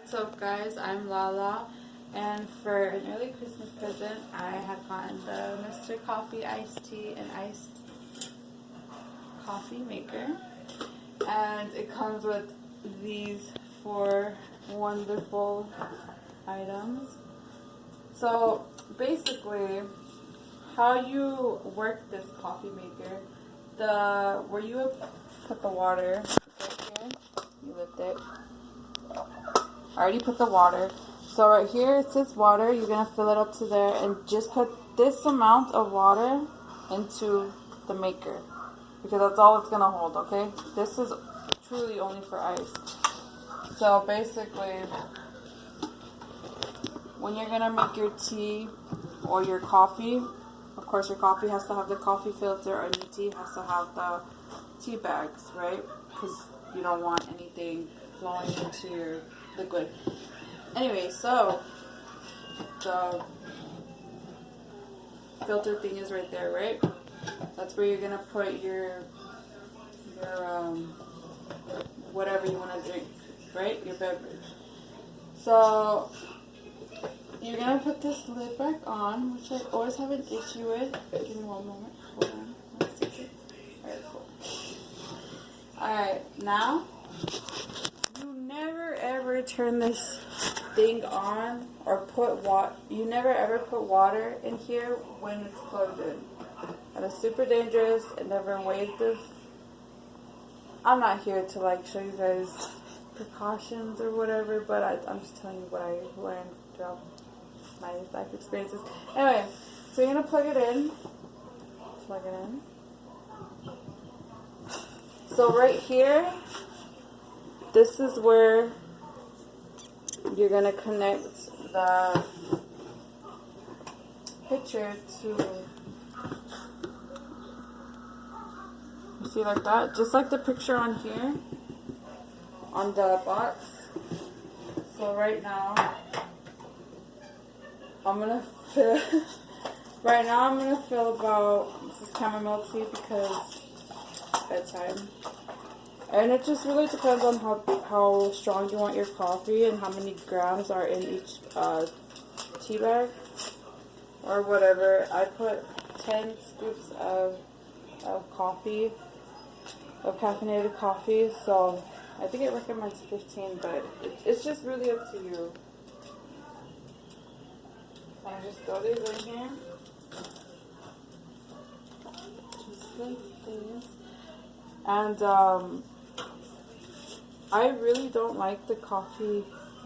What's up, guys? I'm Lala, and for an early Christmas present, I have gotten the Mr.Coffee iced tea and iced coffee maker, and it comes with these 4 wonderful items. So basically, how you work this coffee maker, where you would put the water right here, you lift it. I already put the water. So right here it says water. You're going to fill it up to there and just put this amount of water into the maker, because that's all it's going to hold, okay? This is truly only for ice. So basically, when you're going to make your tea or your coffee, of course your coffee has to have the coffee filter, and your tea has to have the tea bags, right? Because you don't want anything flowing into your liquid. Anyway, so the filter thing is right there, right? That's where you're gonna put your whatever you want to drink, right? Your beverage. So you're gonna put this lid back on, which I always have an issue with. Give me one moment. Hold on. Let's take it. Alright, cool. Alright, now you never ever turn this thing on or put you never ever put water in here when it's plugged in. That is super dangerous, and never waste this. I'm not here to like show you guys precautions or whatever, but I'm just telling you what I learned throughout my life experiences. Anyway, so you're gonna plug it in. Plug it in. So right here, this is where you're going to connect the pitcher to, you see, like that, just like the picture on here, on the box. So right now, I'm going to fill, about, this is chamomile tea because bedtime. And it just really depends on how strong you want your coffee and how many grams are in each tea bag or whatever. I put 10 scoops of coffee, of caffeinated coffee, so I think it recommends 15, but it's just really up to you. I just throw these in here. Just like this. And I really don't like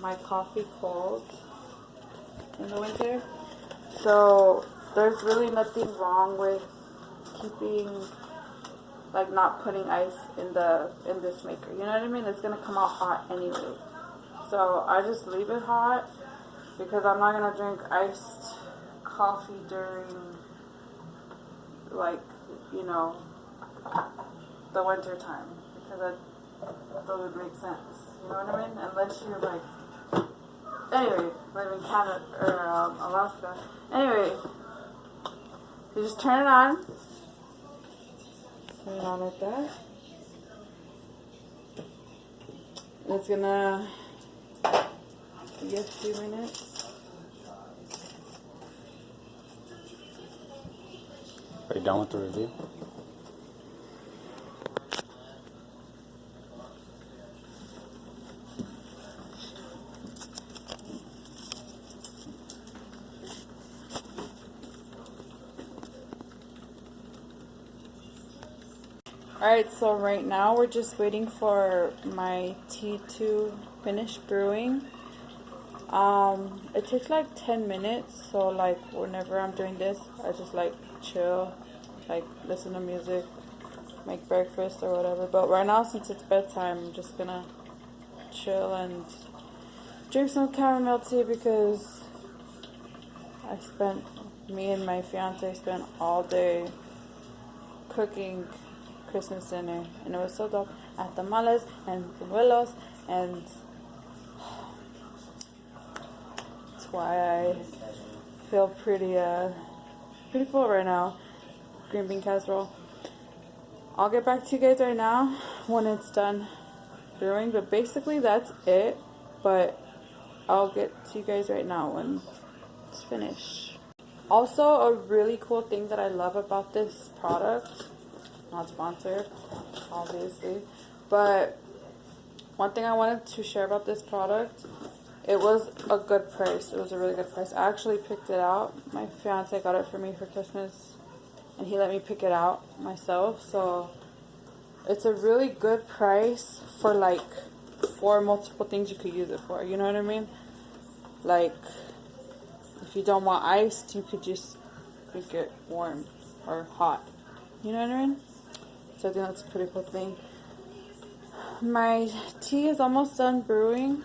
my coffee cold in the winter. So there's really nothing wrong with keeping, like, not putting ice in this maker. You know what I mean? It's gonna come out hot anyway. So I just leave it hot because I'm not gonna drink iced coffee during, like, you know, the winter time, because that doesn't make sense. You know what I mean? Unless you're like, anyway, live in Canada or Alaska. Anyway, you just turn it on. Turn it on like that. It's gonna be a few minutes. Are you done with the review? Alright, so right now we're just waiting for my tea to finish brewing. It takes like 10 minutes, so like whenever I'm doing this, I just like chill, like listen to music, make breakfast or whatever. But right now, since it's bedtime, I'm just gonna chill and drink some chamomile tea because me and my fiance spent all day cooking Christmas dinner, and it was so dope. At tamales and buñuelos, and that's why I feel pretty full right now. Green bean casserole. I'll get back to you guys right now when it's done brewing, but basically that's it. But I'll get to you guys right now when it's finished. Also, a really cool thing that I love about this product, not sponsored, obviously, but one thing I wanted to share about this product, it was a good price. It was a really good price. I actually picked it out. My fiance got it for me for Christmas, and he let me pick it out myself. So it's a really good price for like 4 multiple things you could use it for. You know what I mean? Like, if you don't want iced, you could just make it warm or hot. You know what I mean? So I think that's a pretty cool thing. My tea is almost done brewing.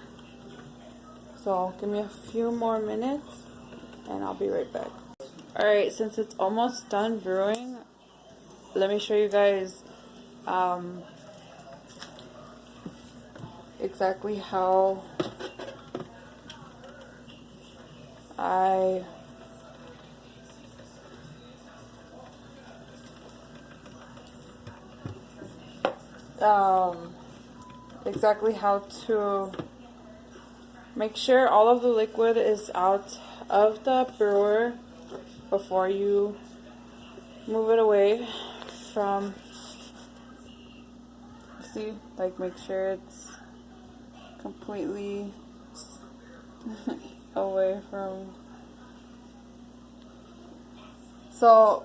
So give me a few more minutes and I'll be right back. Alright, since it's almost done brewing, let me show you guys exactly how I exactly how to make sure all of the liquid is out of the brewer before you move it away from, see, like make sure it's completely away from. So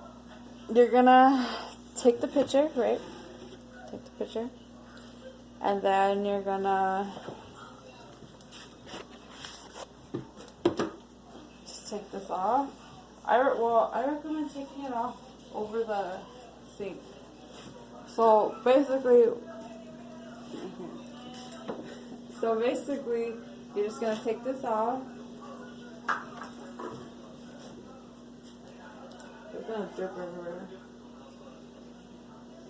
you're gonna take the picture, right? Take the picture, and then you're gonna just take this off. I recommend taking it off over the sink. So basically, you're just gonna take this off. It's gonna drip everywhere.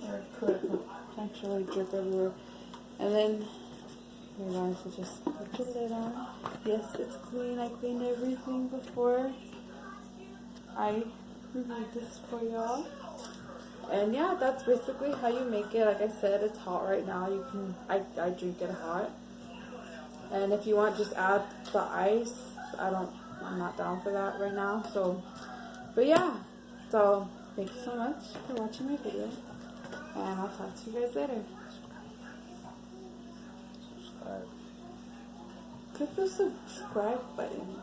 Or it could potentially drip everywhere. And then you're going to just put the lid on. Yes, it's clean. I cleaned everything before I reviewed this for y'all. And yeah, that's basically how you make it. Like I said, it's hot right now. You can I drink it hot. And if you want, just add the ice. I'm not down for that right now. So, but yeah. So thank you so much for watching my video. And I'll talk to you guys later. Click the subscribe button.